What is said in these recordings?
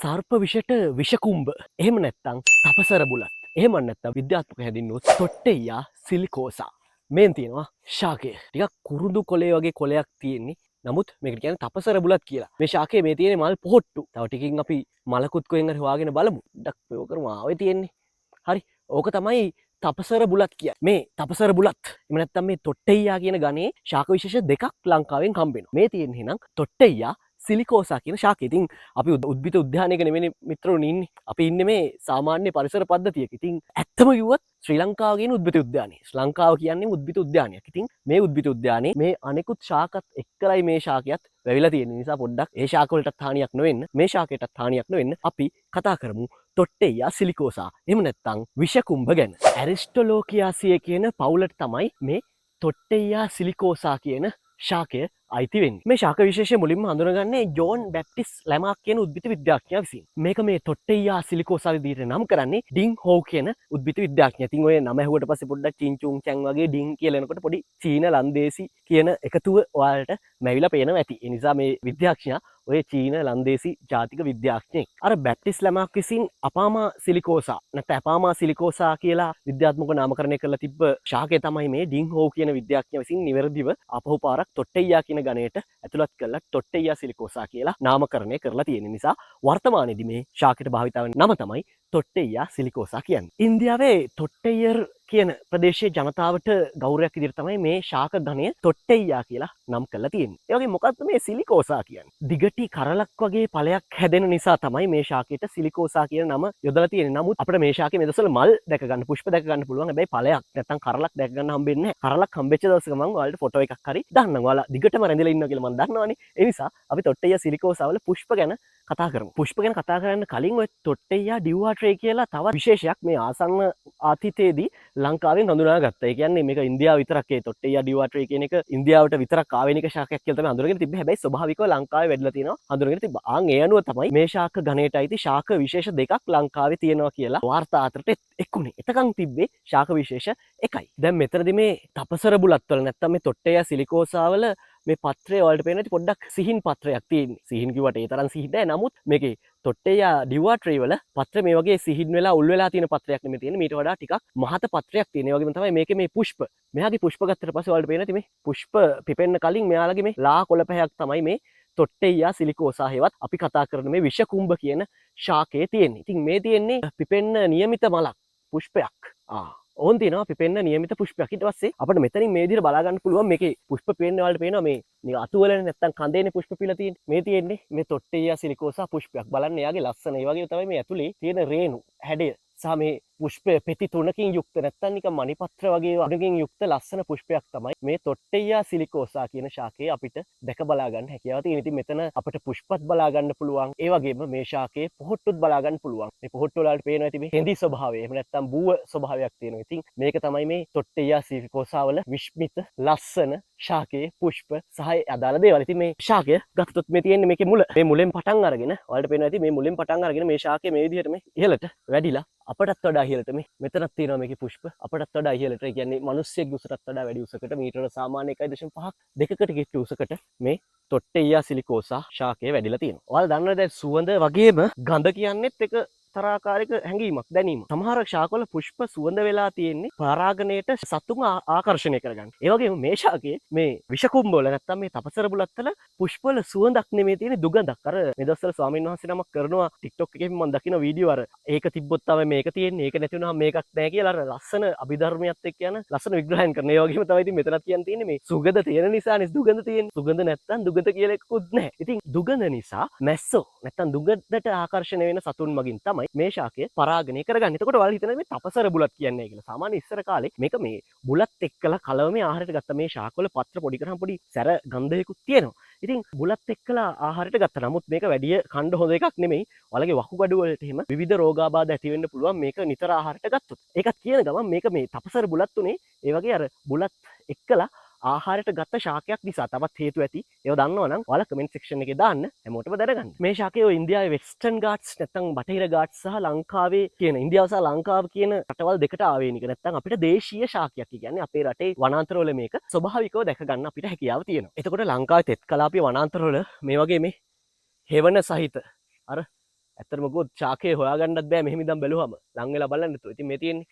සර්ප විෂයට විෂකුම්භ එහෙම නැත්තං තපසර බුලත් එහෙම නැත්තම් විද්‍යාත්මක හැඳින්වුවොත් තොට්ටෙයියා සිලිකෝසා මේන් තියෙනවා ශාකය ටිකක් කුරුදු කොලේ වගේ කොලයක් තියෙන්නේ නමුත් මේකට කියන්නේ තපසර බුලත් කියලා මේ ශාකයේ මේ තියෙන මල් පොහොට්ටු තව ටිකකින් අපි මලකුත් කොහෙන් හරි හොයාගෙන බලමු ඩක් ප්‍රයෝග කරමු ආවේ තියෙන්නේ හරි ඕක තමයි තපසර බුලත් කියන්නේ මේ තපසර බුලත් එහෙම නැත්තම් මේ තොට්ටෙයියා කියන ගණයේ ශාක විශේෂ දෙකක් ලංකාවෙන් හම්බ වෙනවා මේ තියෙන්නේ නම් තොට්ටෙයියා සිලිකෝසා කියන ශාකය. ඉතින් අපි උද්භිද උද්‍යානයක නෙවෙයි මිත්‍රෝනි ඉන්නේ. අපි ඉන්නේ මේ සාමාන්‍ය පරිසර පද්ධතියක. ඉතින් ඇත්තම කිව්වොත් ශ්‍රී ලංකාව කියන උද්භිද උද්‍යානය. ශ්‍රී ලංකාව කියන්නේ උද්භිද උද්‍යානයක්. ඉතින් මේ උද්භිද උද්‍යානයේ මේ අනෙකුත් ශාකත් එක්කලයි මේ ශාකයත් වැවිලා තියෙන නිසා පොඩ්ඩක් ඒ ශාක වලටත් හානියක් නොවෙන්න මේ ශාකයටත් හානියක් නොවෙන්න අපි කතා කරමු තොට්ටෙයියා සිලිකෝසා. එහෙම නැත්නම් විෂකුම්භ ගැන. ඇරිස්ටොලෝකියාසිය කියන පවුලට තමයි මේ තොට්ටෙයියා සිලිකෝසා කියන ශාකය අයිති වෙන්නේ. මේ ශාක විශේෂය මුලින්ම හඳුනගන්නේ ජෝන් බැප්ටිස් ලැමාක් කියන උද්භිද විද්‍යාඥයා විසින්. මේක මේ තොට්ටෙයියා සිලිකෝසා විදිහට නම් කරන්නේ ඩින් හෝව් කියන උද්භිද විද්‍යාඥයා. ඉතින් ඔය නම ඇහුවට පස්සේ පොඩ්ඩක් චින්චුන් චැන් වගේ ඩින් කියලා එනකොට පොඩි චීන ලන්දේසි කියන එකතුව ඔයාලට මැවිලා පේනවා ඇති. ඒ නිසා මේ විද්‍යාඥයා ඔය චීන ලන්දේසි ජාතික විද්‍යාඥයෙක්. අර බැප්ටිස් ලැමාක් විසින් අපාමා සිලිකෝසා නැත්නම් අපාමා සිලිකෝසා කියලා විද්‍යාත්මක නාමකරණය කරලා තිබ්බ ශාකය තමයි මේ ඩින් හෝව් කියන විද්‍යාඥයා විසින් නිවැරදිව අපහු පාරක් තොට්ටෙයියා කියන ගණයට ඇතුළත් කරලා තොට්ටෙයියා සිලිකෝසා කියලා නාමකරණය කරලා තියෙන නිසා වර්තමානයේදී මේ ශාකයට භාවිත වෙන නම තමයි තොට්ටෙයියා සිලිකෝසා කියන්නේ. ඉන්දියාවේ තොට්ටෙයියර් කියන ප්‍රදේශයේ ජනතාවට ගෞරවයක් විදිහට තමයි මේ ශාක ගණය තොට්ටෙයියා කියලා නම් කරලා තියෙන්නේ. ඒ වගේ මොකක්ද මේ සිලිකෝසා කියන්නේ? දිගටි කරලක් වගේ ඵලයක් හැදෙන නිසා තමයි මේ ශාකයට සිලිකෝසා කියන නම යොදලා තියෙන්නේ. නමුත් අපිට මේ ශාකයේ මේ දවස්වල මල් දැක ගන්න, පුෂ්ප දැක ගන්න පුළුවන්. හැබැයි ඵලයක් නැත්තම් කරලක් දැක ගන්න හම්බෙන්නේ නැහැ. කරලක් හම්බෙච්ච දවසක මම ඔයාලට ෆොටෝ එකක් හරි දාන්නම්. ඔයාලා දිගටම රැඳිලා ඉන්නවා කියලා මම දන්නවනේ. ඒ නිසා අපි තොට්ටෙයියා සිලිකෝසා වල පුෂ්ප ගැන කතා කරමු. පුෂ්ප ගැන කතා කරන්න කලින් ඔය තොට්ටෙයියා ඩිව්වාට්‍රේ කියලා තව විශේෂයක් මේ ආසන්න අතීතයේදී ලංකාවෙන් හඳුනා ගත්තා. ඒ කියන්නේ මේක ඉන්දියාව විතරක් ඒ තොට්ටෙයියා ඩිව්වාට්‍රේ කියන එක ඉන්දියාවට විතරක් ආවේනික ශාකයක් කියලා තමයි හඳුනගෙන තිබ්බේ. හැබැයි ස්වභාවිකව ලංකාවේ වැඩිලා තියෙනවා හඳුනගෙන තිබ්බා. ආන් ඒ අනුව තමයි මේ ශාක ගණයට අයිති ශාක විශේෂ දෙකක් ලංකාවේ තියෙනවා කියලා වාර්තා අතරට එක්ුණේ. එතකන් තිබ්බේ ශාක විශේෂ එකයි. දැන් මෙතනදී මේ තපසර බුලත් වල නැත්තම් මේ තොට්ටෙයියා සිලිකෝසා වල මේ පත්‍රය වලට පේන පොඩ්ඩක් සිහින් පත්‍රයක් තියෙන්නේ. සිහින් කිව්වට ඒ තරම් සිහින් නැහැ. නමුත් මේකේ තොට්ටෙයියා ඩිව්වාට්‍රේ වල පත්‍ර මේ වගේ සිහින් වෙලා උල් වෙලා තියෙන පත්‍රයක් නෙමෙයි තියෙන්නේ. මීට වඩා ටිකක් මහත පත්‍රයක් තියෙන. ඒ වගේම තමයි මේකේ මේ පුෂ්ප. මෙයාගේ පුෂ්ප ගත්තට පස්සේ වලට පේන මේ පුෂ්ප පිපෙන්න කලින් මෙයාලගේ මේ ලා කොළ පැහැයක් තමයි මේ තොට්ටෙයියා සිලිකෝසා හේවත් අපි කතා කරන මේ විෂකුම්භ කියන ශාකයේ තියෙන්නේ. ඉතින් මේ තියෙන්නේ පිපෙන්න නියමිත මලක් පුෂ්පයක්. ඕන් තියෙනවා පිපෙන්න නියමිත පුෂ්පයක්. ඊට පස්සේ අපිට මෙතනින් මේ විදිහට බලා ගන්න පුළුවන් මේකේ පුෂ්ප පේන්නේ වලට පේනවා මේ නික අතු වලනේ නැත්තම් කඳේනේ පුෂ්ප පිළ තියෙන්නේ. මේ තියෙන්නේ මේ තොට්ටෙයියා සිලිකෝසා පුෂ්පයක්. බලන්න එයාගේ ලස්සන. ඒ වගේම තමයි මේ ඇතුලේ තියෙන රේණු හැඩය සහ මේ පුෂ්ප පෙති තුනකින් යුක්ත නැත්තම් නිකන් මණිපත්‍ර වගේ වර්ගකින් යුක්ත ලස්සන පුෂ්පයක් තමයි මේ තොට්ටෙයියා සිලිකෝසා කියන ශාකයේ අපිට දැක බලා ගන්න හැකියාව තියෙන. ඉතින් මෙතන අපිට පුෂ්පත් බලා ගන්න පුළුවන්. ඒ වගේම මේ ශාකයේ පොහොට්ටුත් බලා ගන්න පුළුවන්. මේ පොහොට්ටු වලට පේනවා ඇති මේ හෙඳි ස්වභාවය. එහෙම නැත්තම් බූව ස්වභාවයක් තියෙනවා. ඉතින් මේක තමයි මේ තොට්ටෙයියා සිලිකෝසා වල විශ්මිත ලස්සන ශාකයේ පුෂ්ප සහ අදාළ දේවල්. ඉතින් මේ ශාකය ගත්තොත් මේ තියෙන්නේ මේකේ මුල. මේ මුලෙන් පටන් අරගෙන ඔයාලට පේනවා ඇති මේ මුලෙන් පටන් අරගෙන මේ ශාකය මේ විදිහට මේ ඉහළට වැඩිලා අපටත් වඩා ඉහළට මේ මෙතනක් තියෙනවා මේකේ පුෂ්ප. අපටත් වඩා ඉහළට. ඒ කියන්නේ මිනිස්සෙක් උසටත් වඩා වැඩි උසකට මීටර සාමාන්‍ය 1.5ක් දෙකකට කිට්ටු උසකට මේ තොට්ටෙයියා සිලිකෝසා ශාකය වැඩිලා තියෙනවා. ඔයාලා දන්නවද දැන් සුවඳ වගේම ගඳ කියන්නේත් එක තරාකාරයක හැඟීමක් දැනීම. සමහර ශාකවල පුෂ්ප සුවඳ වෙලා තියෙන්නේ පරාගණයට සතුන් ආකර්ෂණය කරගන්න. ඒ වගේම මේ ශාකයේ මේ විෂකුම්භ වල නැත්තම් මේ තපසර බුලත් වල පුෂ්ප වල සුවඳක් නෙමෙයි තියෙන්නේ දුගඳක්. අර මේ දවස්වල ස්වාමීන් වහන්සේ නමක් කරනවා TikTok එකේ මම දකින වීඩියෝ අර ඒක තිබ්බොත් තමයි මේක තියෙන්නේ. ඒක නැති වුණාම මේකක් නැහැ කියලා අර ලස්සන අභිධර්මයත් එක්ක යන ලස්සන විග්‍රහයන් කරන. ඒ වගේම තමයි ඉතින් මෙතනත් කියන්න තියෙන්නේ මේ සුගඳ තියෙන නිසානේ දුගඳ තියෙන්නේ. සුගඳ නැත්තම් දුගඳ කියලා එකකුත් නැහැ. ඉතින් දුගඳ නිසා මැස්සෝ නැත්තම් දුගඳට ආකර්ෂණය වෙන සතුන් මගින් තමයි මේ ශාකය පරාගණය කරගන්න. එතකොට ඔයාලා හිතනවා මේ තපසර බුලත් කියන්නේ කියලා. සාමාන්‍ය ඉස්සර කාලේ මේක මේ බුලත් එක්කලා කලවමේ ආහාරයට ගත්ත මේ ශාකවල පත්‍ර පොඩි කරාම පොඩි සැර ගන්ධයකුත් තියෙනවා. ඉතින් බුලත් එක්කලා ආහාරයට ගත්තා. නමුත් මේක වැඩි කණ්ඩ හොඳ එකක් නෙමෙයි. ඔයාලගේ වකුගඩු වලට එහෙම විවිධ රෝගාබාධ ඇති වෙන්න පුළුවන් මේක නිතර ආහාරයට ගත්තොත්. ඒකත් කියන ගමන් මේක මේ තපසර බුලත් උනේ ඒ වගේ අර බුලත් එක්කලා ආහාරයට ගත්ත ශාකයක් නිසා. තවත් හේතු ඇති. ඒව දන්නවනම් ඔයාලා කමෙන්ට් සෙක්ෂන් එකේ දාන්න හැමෝටම දැනගන්න. මේ ශාකය ඔය ඉන්දියාවේ වෙස්ටර්න් ගාට්ස් නැත්නම් බටහිර ගාට්ස් සහ ලංකාවේ කියන ඉන්දියාව සහ ලංකාව කියන රටවල් දෙකට ආවේනික. නැත්නම් අපිට දේශීය ශාකයක්. කියන්නේ අපේ රටේ වනාන්තරවල මේක ස්වභාවිකව දැක ගන්න අපිට හැකියාව තියෙනවා. එතකොට ලංකාවේ තෙත් කලාපීය වනාන්තරවල මේ වගේ මේ හෙවණ සහිත අර ඇත්තටම මොකද ශාකේ හොයාගන්නත් බෑ මෙහෙම ඉඳන් බැලුවම ලං වෙලා බලන්න තු. ඉතින් මේ තියෙන්නේ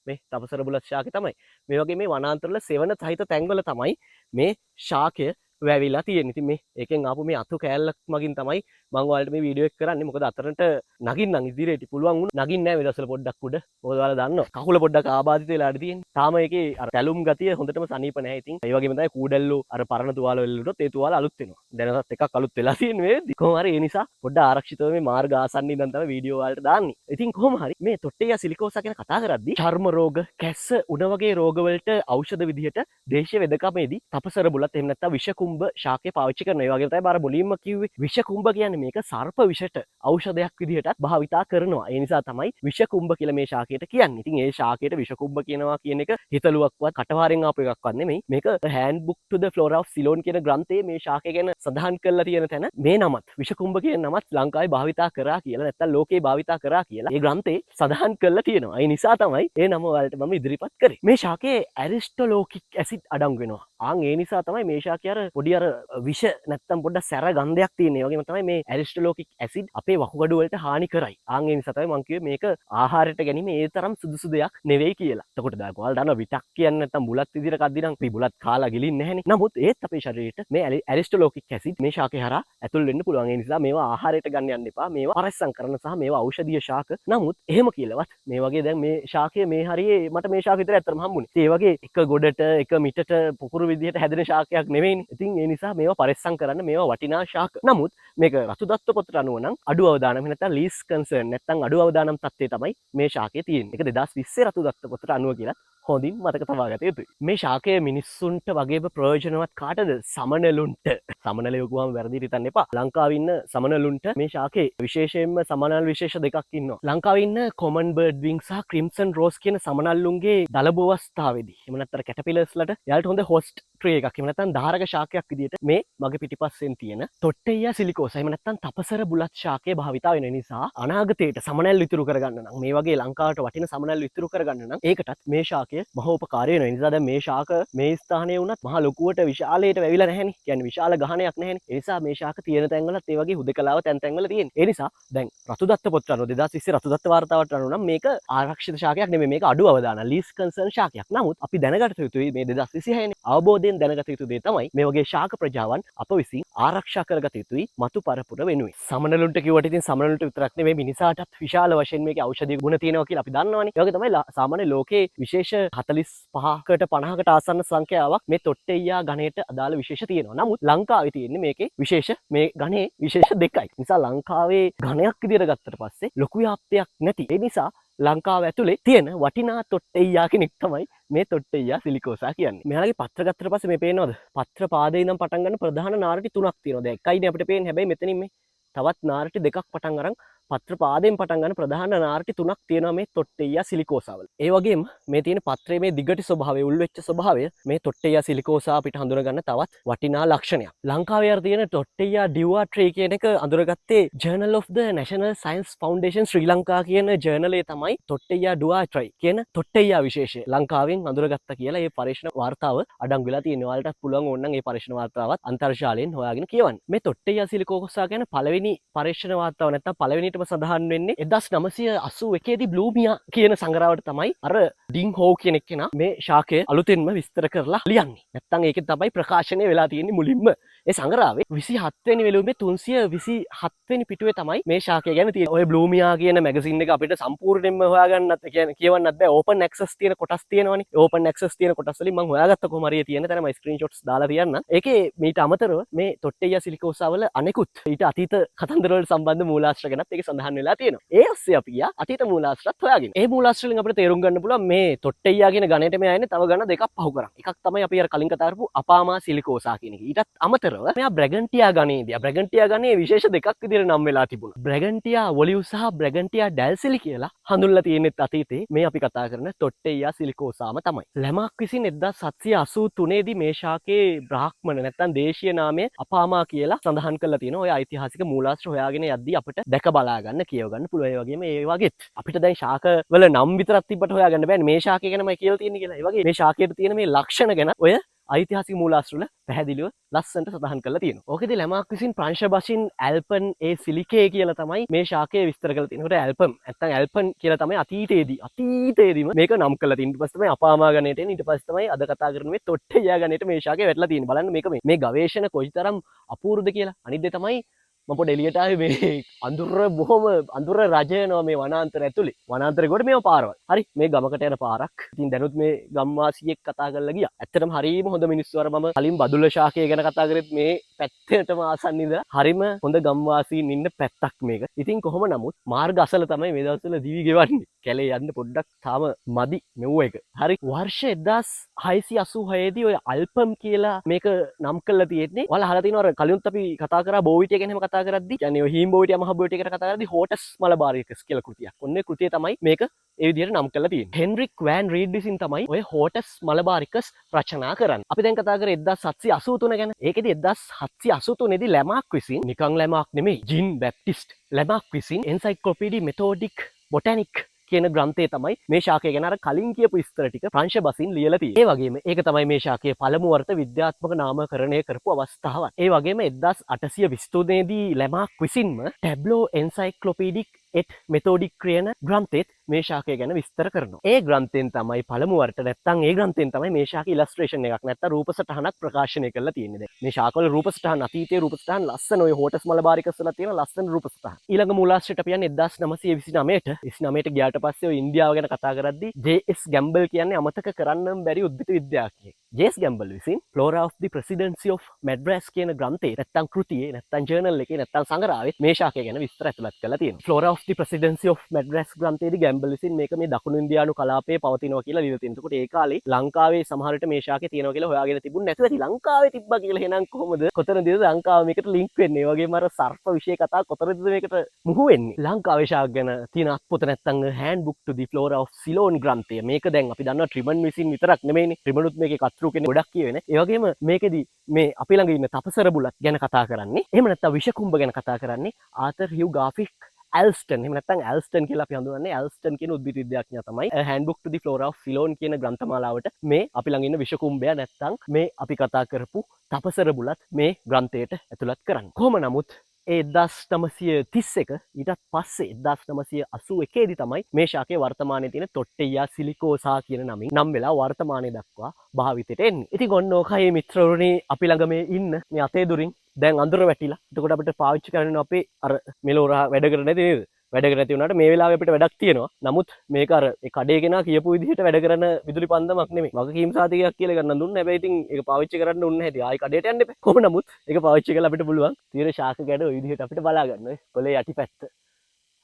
මේ තපසර බුලත් ශාකේ තමයි. මේ වගේ මේ වනාන්තරවල සෙවන සහිත තැන්වල තමයි මේ ශාකය වැවිලා තියෙන්නේ. ඉතින් මේ එකෙන් ආපු මේ අතු කෑල්ලක් මගින් තමයි මම ඔයාලට මේ වීඩියෝ එක කරන්නේ. මොකද අතරට නගින්නම් ඉදිරියට පුළුවන් වුණා. නගින්නේ නැහැ මේ දවස්වල පොඩ්ඩක් උඩ. මොකද ඔයාලා දන්නවා කකුල පොඩ්ඩක් ආබාධිත වෙලාට තියෙන්නේ. තාම ඒකේ අර තැලුම් ගතිය හොඳටම සනීප නැහැ. ඉතින් ඒ වගේම තමයි කූඩැල්ලෝ අර පරණ තුවාල වලට ඒ තුවාල අලුත් වෙනවා. දැනටත් එකක් අලුත් වෙලා තියෙන්නේ මේ. කොහොම හරි ඒ නිසා පොඩ්ඩක් ආරක්ෂිතව මේ මාර්ග ආසන්න ඉඳන් තමයි වීඩියෝ වලට දාන්නේ. ඉතින් කොහොම හරි මේ තොට්ටේයා සිලිකෝසා ගැන කතා කරද්දී චර්ම රෝග, කැස්ස, උණ වගේ රෝග වලට ඖෂධ විදිහට දේශීය වෙදකමේදී තපසර බුලත් එහෙම නැත්නම් විෂකුම්භ ශාකය පාවිච්චි කරනවා. ඒ වගේම තමයි බාර මුලින්ම කිව්වේ විෂකුම්භ කියන්නේ මේක සර්ප විෂට ඖෂධයක් විදිහටත් භාවිතා කරනවා. ඒ නිසා තමයි විෂකුම්භ කියලා මේ ශාකයට කියන්නේ. ඉතින් ඒ ශාකයට විෂකුම්භ කියනවා කියන එක හිතලුවක්වත් කටවාරෙන් ආපු එකක්වත් නෙමෙයි. මේක Handbook to the Flora of Ceylon කියන ග්‍රන්ථයේ මේ ශාකය ගැන සඳහන් කරලා තියෙන තැන මේ නමත් විෂකුම්භ කියන නමත් ලංකාවේ භාවිතා කරා කියලා නැත්නම් ලෝකේ භාවිතා කරා කියලා ඒ ග්‍රන්ථයේ සඳහන් කරලා තියෙනවා. ඒ නිසා තමයි ඒ නම වලට මම ඉදිරිපත් කරේ. මේ ශාකයේ ඇරිස්ටෝලෝකික් ඇසිඩ් අඩංගු වෙනවා. ඒ නිසා තමයි මේ ශාකය අර පොඩි අර විෂ නැත්තම් පොඩ්ඩක් සැර ගන්ධයක් තියෙන. ඒ වගේම තමයි මේ ඇරිස්ටෝලෝකික් ඇසිඩ් අපේ වකුගඩු වලට හානි කරයි. ඒ නිසා තමයි මම කිව්වේ මේක ආහාරයට ගැනීම ඒ තරම් සුදුසු දෙයක් නෙවෙයි කියලා. එතකොට දැන් ඔයාලා දන්නවා විටක් කියන්නේ නැත්තම් බුලත් විදිහට කද්දි නම් අපි බුලත් කාලා ගිලින්නේ නැහනේ. නමුත් ඒත් අපේ ශරීරයට මේ ඇරිස්ටෝලෝකික් ඇසිඩ් මේ ශාකේ හරහා ඇතුල් වෙන්න පුළුවන්. ඒ නිසා මේවා ආහාරයට ගන්න යන්න එපා. මේවා පරිස්සම් කරන සහ මේවා ඖෂධීය ශාක. නමුත් එහෙම කියලාවත් මේ වගේ දැන් මේ ශාකය මේ හරියේ මට මේ ශාක විතර ඇත්තටම හම්බුනේ. ඒ වගේ එක ගොඩට එක මිටට පුකුරු විදිහට හැදෙන ශාකයක් නෙවෙයිනේ. ඉතින් ඒ නිසා මේවා පරිස්සම් කරන්න මේවා වටිනා ශාක. නමුත් මේක රතු දත්ත පොතට අනුව නම් අඩු අවදානම් නැත්නම් ලීස් කන්සර්න් නැත්නම් අඩු අවදානම් තත්ත්වයේ තමයි මේ ශාකය තියෙන්නේ. ඒක 2020 රතු දත්ත පොතට අනුව කියලා හොඳින් මතක තබා ගත යුතුයි. මේ ශාකය මිනිස්සුන්ට වගේම ප්‍රයෝජනවත් කාටද? සමනලුන්ට. සමනලයෝ ගුවම වැරදිට හිතන්න එපා. ලංකාවේ ඉන්න සමනලුන්ට මේ ශාකේ විශේෂයෙන්ම සමනල් විශේෂ දෙකක් ඉන්නවා. ලංකාවේ ඉන්න කොමන් බර්ඩ් විං සහ ක්‍රිම්සන් රෝස් කියන සමනල්ලුන්ගේ දලබු අවස්ථාවේදී එහෙම නැත්නම් කැටපිලර්ස්ලට යාලට හොඳ හොස්ට් ට්‍රේ එකක් එහෙම නැත්නම් ධාරක ශාකයක් විදිහට මේ මගේ පිටිපස්සෙන් තියෙන තොට්ටෙයියා සිලිකෝසා එහෙම නැත්නම් තපසර බුලත් ශාකය භාවිතා වෙන නිසා අනාගතයට සමනල් ඉතුරු කරගන්න නම් මේ වගේ ලංකාවට වටින සමනල් ඉතුරු කරගන්න නම් ඒකටත් මේ ශාකය මහෝපකාරී වෙනවා. ඒ නිසා දැන් මේ ශාක මේ ස්ථානයේ වුණත් මහ ලොකුවට විශාලයට වැවිලා නැහැනේ. කියන්නේ විශාල ගහනයක් නැහැනේ. ඒ නිසා මේ ශාක තියෙන තැන්වලත් ඒ වගේ හුදකලාව තැන්වල තියෙන්නේ. ඒ නිසා දැන් රතු දත්ත පොතට අනුව 2020 රතු දත්ත වාර්තාවට අනුව නම් මේක ආරක්ෂිත ශාකයක් නෙමෙයි. මේක අඩු අවදාන ලීස් කන්සර්න් ශාකයක්. නමුත් අපි දැනගත යුතුයි මේ 2026 නේ අවබෝධයෙන් දැනගත යුතු දේ තමයි මේ වගේ ශාක ප්‍රජාවන් අප විසින් ආරක්ෂා කරගත යුතුයි මතු පරපුර වෙනුවෙන්. සමනලුන්ට කිව්වට ඉතින් සමනලුන්ට විතරක් නෙමෙයි මිනිසාටත් විශාල වශයෙන් මේකේ ඖෂධීය ගුණ තියෙනවා කියලා අපි දන්නවනේ. ඒ වගේ තමයි සාමාන්‍ය ලෝකේ විශේෂ 45කට 50කට ආසන්න සංඛ්‍යාවක් මේ තොට්ටෙයියා ගණයට අදාළ විශේෂ තියෙනවා. නමුත් ලංකාවේ තියෙන්නේ මේකේ විශේෂ මේ ගණේ විශේෂ දෙකයි. නිසා ලංකාවේ ගණයක් විදියට ගත්තට පස්සේ ලොකු ව්‍යාප්තියක් නැති. ඒ නිසා ලංකාව ඇතුලේ තියෙන වටිනා තොට්ටෙයියා කෙනෙක් තමයි මේ තොට්ටෙයියා සිලිකෝසා කියන්නේ. මෙයාලගේ පත්‍ර ගත්තට පස්සේ මේ පේනවද? පත්‍ර පාදේ ඉඳන් පටන් ගන්න ප්‍රධාන නාරටි තුනක් තියෙනවා. දැන් එකයිනේ අපිට පේන්නේ. හැබැයි මෙතනින් මේ තවත් නාරටි දෙකක් පටන් අරන් පත්‍ර පාදයෙන් පටන් ගන්න ප්‍රධාන නාරටි තුනක් තියෙනවා මේ තොට්ටෙයියා සිලිකෝසා වල. ඒ වගේම මේ තියෙන පත්‍රයේ මේ දිගට ස්වභාවය, උල් වෙච්ච ස්වභාවය මේ තොට්ටෙයියා සිලිකෝසා අපිට හඳුන ගන්න තවත් වටිනා ලක්ෂණයක්. ලංකාවේ අර තියෙන තොට්ටෙයියා ඩිවා ට්‍රේ කියන එක අඳුරගත්තේ Journal of the National Science Foundation ශ්‍රී ලංකා කියන ජර්නලයේ තමයි තොට්ටෙයියා ඩුවා ට්‍රේ කියන තොට්ටෙයියා විශේෂය ලංකාවෙන් අඳුරගත්තා කියලා මේ පරීක්ෂණ වාර්තාව අඩංගු වෙලා තියෙනවා. ඔයාලට පුළුවන් ඕනනම් මේ පරීක්ෂණ වාර්තාවත් අන්තර්ජාලයෙන් හොයාගෙන කියවන්න. මේ තොට්ටෙයියා සිලිකෝසා ගැන පළවෙනි පරීක්ෂණ වාර්තාව නැත්නම් පළවෙනිටම සඳහන් වෙන්නේ 1981 දී බ්ලූමියා කියන සංග්‍රහවට තමයි අර ඩින් හෝ කියන කෙනා මේ ශාකය අලුතෙන්ම විස්තර කරලා ලියන්නේ. නැත්නම් ඒකෙන් තමයි ප්‍රකාශනය වෙලා තියෙන්නේ මුලින්ම. ඒ සංග්‍රහයේ 27 වෙනි වෙලුමේ 327 වෙනි පිටුවේ තමයි මේ ශාකය ගැන තියෙන්නේ. ඔය බ්ලූමියා කියන මැගසින් එක අපිට සම්පූර්ණයෙන්ම හොයාගන්නත් කියන්නේ කියවන්නත් බෑ. ඕපන් ඇක්සස් තියෙන කොටස් තියෙනවනේ. ඕපන් ඇක්සස් තියෙන කොටස් වලින් මම හොයාගත්ත කොහොම හරි තියෙන තැන මම ස්ක්‍රීන්ෂොට්ස් දාලා තියන්න. ඒකේ මීට අමතරව මේ තොට්ටෙයියා සිලිකෝසා වල අනෙකුත් ඊට අතීත කතන්දර වලට සම්බන්ධ මූලාශ්‍ර ගැනත් ඒක සඳහන් වෙලා තියෙනවා. ඒ ඔස්සේ අපි ගියා අතීත මූලාශ්‍රත් හොයාගෙන. ඒ මූලාශ්‍ර වලින් අපිට තේරුම් ගන්න පුළුවන් මේ තොට්ටෙයියා කියන ගණයට මේ ආන්නේ තව ගණ දෙකක් පහු කරා. එකක් තමයි අපි අර කලින් කතා කරපු අපාමා සිලිකෝසා කියන එක. ඊටත් අමතරව මෙයා බ්‍රැගන්ටියා ගණයේදී බ්‍රැගන්ටියා ගණයේ විශේෂ දෙකක් විදිහට නම් වෙලා තිබුණා. බ්‍රැගන්ටියා වොලිව් සහ බ්‍රැගන්ටියා ඩැල්සිලි කියලා හඳුන්වලා තියෙනෙත් අතීතේ මේ අපි කතා කරන තොට්ටෙයියා සිලිකෝසාම තමයි. ලැමක් විසින් 1783 දී මේ ශාකයේ බ්‍රාහ්මණ නැත්නම් දේශීය නාමය අපාමා කියලා සඳහන් කරලා තියෙනවා. ඔය ඓතිහාසික මූලාශ්‍ර හොයාගෙන යද්දී අපිට දැක බලා ගන්න කියව ගන්න පුළුවන්. ඒ වගේම ඒ වගේත් අපිට දැන් ශාක වල නම් විතරක් තිබ්බට හොයාගන්න බෑනේ මේ ශාකය ගැනමයි කියලා තියෙන්නේ කියලා. ඒ වගේ මේ ශාකයේ තියෙන මේ ලක්ෂණ ගැන ඔය ඓතිහාසික මූලාශ්‍රවල පැහැදිලිව ලස්සනට සඳහන් කරලා තියෙනවා. ඕකෙදි ලැමාක් විසින් ප්‍රංශ වශයෙන් ඇල්පන් ඒ සිලිකේ කියලා තමයි මේ ශාකය විස්තර කරලා තියෙන්නේ. ඒකට ඇල්පම් නැත්නම් ඇල්පන් කියලා තමයි අතීතයේදීම මේක නම් කරලා තියෙන්නේ. ඊට පස්සේ තමයි අපාමා ගණයට එන්නේ. ඊට පස්සේ තමයි අද කතා කරන මේ තොට්ටෙයා ගණයට මේ ශාකය වැටලා තියෙන්නේ. බලන්න මේක මේ ගවේෂණ කොයිතරම් අපූර්වද කියලා. අනිත් දේ තමයි මම පොඩ එළියට ආවේ මේ අඳුර රජයනවා මේ වනාන්තර ඇතුලේ. වනාන්තරේ කොට මේව පාරවල්. හරි මේ ගමකට යන පාරක්. ඉතින් දැනුත් මේ ගම්වාසියෙක් කතා කරලා ගියා. ඇත්තටම හරියම හොඳ මිනිස්සු අර මම කලින් බදුල්ල ශාකය ගැන කතා කරෙත් මේ පැත්තටම ආසන්න ඉඳලා හරිම හොඳ ගම්වාසීන් ඉන්න පැත්තක් මේක. ඉතින් කොහොම නමුත් මාර්ග අසල තමයි මේ දවස්වල දිවි ගෙවන්නේ. කැලේ යන්න පොඩ්ඩක් තාම මදි මෙව්ව එක. හරි වර්ෂ 1686 දී ඔය අල්පම් කියලා මේක නම් කරලා තියෙන්නේ. ඔයාලා අහලා තියෙනවා අර කලින්ත් අපි කතා කරා බෝවිටිය ගැන කතා කරද්දී කියන්නේ ඔය හීම් බෝවිටිය මහ බෝවිටිය ගැන කතා කරද්දී හෝටස් මලබාරිකස් කියලා කෘතියක්. ඔන්න ඒ කෘතිය තමයි මේක ඒ විදිහට නම් කරලා තියෙන්නේ. හෙන්රික් වෑන් රීඩ් විසින් තමයි ඔය හෝටස් මලබාරිකස් රචනා කරන්නේ. අපි දැන් කතා කරේ 1783 ගැන. ඒකෙදි 1783 දී ලැමාක් විසින් නිකන් ලැමාක් නෙමෙයි ජීන් බැප්ටිස්ට් ලැමාක් විසින් එන්සයික්ලෝපීඩි මෙතෝඩික් බොටැනික් කියන ග්‍රන්ථය තමයි මේ ශාකය ගැන අර කලින් කියපු විස්තර ටික ප්‍රංශ බසින් ලියලා තියෙන්නේ. ඒ වගේම ඒක තමයි මේ ශාකයේ පළමු වරට විද්‍යාත්මක නාමකරණය කරපු අවස්ථාවක්. ඒ වගේම 1823 දී ලැමාක් විසින්ම ටැබ්ලෝ එන්සයික්ලෝපීඩික් එට් මෙතෝඩික් කියන ග්‍රන්ථෙත් මේ ශාකය ගැන විස්තර කරනවා. ඒ ග්‍රන්ථයෙන් තමයි පළමු වරට නැත්තම් ඒ ග්‍රන්ථයෙන් තමයි මේ ශාක ඉලස්ට්‍රේෂන් එකක් නැත්තම් රූප සටහනක් ප්‍රකාශනය කරලා තියෙන්නේ. දැන් මේ ශාකවල රූප සටහන් අතීතයේ රූප සටහන් ලස්සන ඔය හෝටස් මලබාරිකස් වල තියෙන ලස්සන රූප සටහන්. ඊළඟ මූලාශ්‍රයට අපි යන්නේ 1929ට ගියාට පස්සේ ඔය ඉන්දියාව ගැන කතා කරද්දී ජේ.එස්. ගැම්බල් කියන්නේ අමතක කරන්නම් බැරි උද්භිද විද්‍යාඥයෙක්. ජේ.එස්. ගැම්බල් විසින් Flora of the Presidency of Madras කියන ග්‍රන්ථයේ නැත්තම් කෘතියේ නැත්තම් ජර්නල් එකේ නැත්තම් සංග්‍රහයේ මේ ශාකය ගැන විස්තර ඇතුළත් කරලා තියෙනවා. Flora of the Presidency of Madras ග්‍රන්ථයේදී ගැම්බල් විසින් මේක මේ දකුණු ඉන්දියානු කලාපයේ පවතිනවා කියලා ලියලා තියෙනවා. ඒකට ඒ කාලේ ලංකාවේ සමහර විට මේ ශාකය තියෙනවා කියලා හොයාගෙන තිබුණ නැතුව ඇති. ලංකාවේ තිබ්බා කියලා එහෙනම් කොහොමද? කොතනදද ලංකාව මේකට ලින්ක් වෙන්නේ? ඒ වගේම අර සර්ප විෂය කතා කොතනදද මේකට මුහු වෙන්නේ? ලංකාවේ ශාක ගැන තියෙන අත්පොත නැත්තම් Handbook to the Flora of Ceylon ග්‍රන්ථය. මේක දැන් අපි දන්නවා ට්‍රිමන් විසින් විතරක් නෙමෙයිනේ. ට්‍රිමනුත් මේකේ කතරු කෙනෙක් ගොඩක් කියවෙන. ඒ වගේම මේකෙදි මේ අපි ළඟ ඉන්න තපසර බුලත් ගැන කතා කරන්නේ. එහෙම නැත්තම් විෂකුම්භ ගැන කතා කරන්නේ ආතර් හියු ගාෆික් ඇල්ස්ටන්. එහෙම නැත්නම් ඇල්ස්ටන් කියලා අපි හඳුන්වන්නේ ඇල්ස්ටන් කියන උද්භිද විද්‍යාඥයා තමයි Handbook to the Flora of Ceylon කියන ග්‍රන්ථමාලාවට මේ අපි ළඟ ඉන්න විෂකුම්භය නැත්නම් මේ අපි කතා කරපු තපසර බුලත් මේ ග්‍රන්ථයට ඇතුළත් කරන්නේ. කොහොම නමුත් ඒ 1931 ඊටත් පස්සේ 1981 දී තමයි මේ ශාකයේ වර්තමානයේ තියෙන තොට්ටෙයා සිලිකෝසා කියන නමින් නම් වෙලා වර්තමානයේ දක්වා භාවිතයට එන්නේ. ඉතින් ඔන්න ඕකයි මිත්‍රවරුනි අපි ළඟ මේ ඉන්න මේ අතේ දුරින් දැන් අඳුර වැටිලා. එතකොට අපිට පාවිච්චි කරන්න අපේ අර මෙලෝරා වැඩ කරන්නේ නැති නේද? වැඩ කර නැති වුණාට මේ වෙලාවේ අපිට වැඩක් තියෙනවා. නමුත් මේක අර ඒ කඩේ කෙනා කියපු විදිහට වැඩ කරන විදුලි පන්දමක් නෙමෙයි. වගකීම් සාතිකයක් කියලා ගන්න දුන්න. හැබැයි ඉතින් ඒක පාවිච්චි කරන්න උන්නේ නැහැටි. ආයි කඩේට යන්න එපා. කොහොම නමුත් ඒක පාවිච්චි කරලා අපිට පුළුවන් තියෙන ශාක ගැන ওই විදිහට අපිට බලා ගන්න. ඔය කොලේ යටිපැත්ත.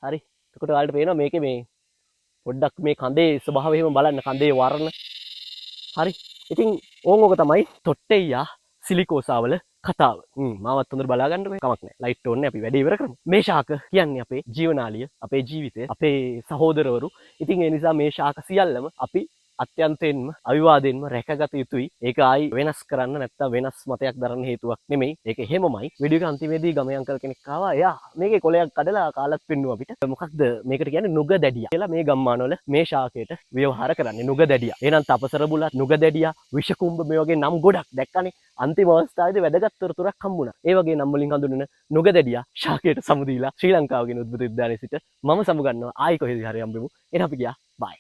හරි. එතකොට ඔයාලට පේනවා මේකේ මේ පොඩ්ඩක් මේ කඳේ ස්වභාවය එහෙම බලන්න කඳේ වර්ණ. හරි. ඉතින් ඕක තමයි තොට්ටෙයා සිලිකෝසාවල කතාව. මාවත් හොඳට බලා ගන්න කමක් නැහැ. ලයිට් ඕනේ අපි වැඩේ ඉවර කරමු. මේ ශාක කියන්නේ අපේ ජීවනාලිය, අපේ ජීවිතය, අපේ සහෝදරවරු. ඉතින් ඒ නිසා මේ ශාක සියල්ලම අපි අත්‍යන්තයෙන්ම අවිවාදයෙන්ම රැකගත යුතුයි. ඒක ආයි වෙනස් කරන්න නැත්තම් වෙනස් මතයක් දරන්න හේතුවක් නෙමෙයි. ඒක එහෙමමයි. වීඩියෝ එක අන්තිමේදී ගමේ අංකල් කෙනෙක් ආවා. එයා මේකේ කොලයක් කඩලා කාලත් පෙන්නුවා අපිට. මොකක්ද මේකට කියන්නේ නුග දැඩියා කියලා මේ ගම්මානවල මේ ශාකයට ව්‍යවහාර කරන්නේ නුග දැඩියා. එහෙනම් තපසර බුලත් නුග දැඩියා විෂකුම්භ මේ වගේ නම් ගොඩක් දැක්කනේ. අන්තිම අවස්ථාවේදී වැදගත් තොරතුරක් හම්බුණා. ඒ වගේ නම් වලින් හඳුන්වන නුග දැඩියා ශාකයට සමුදීලා ශ්‍රී ලංකාවේ උද්භිද විද්‍යාලයේ සිට මම සමුගන්නවා. ආයි කොහෙද හරි හම්බෙමු. එහෙනම් අපි ගියා. බයි.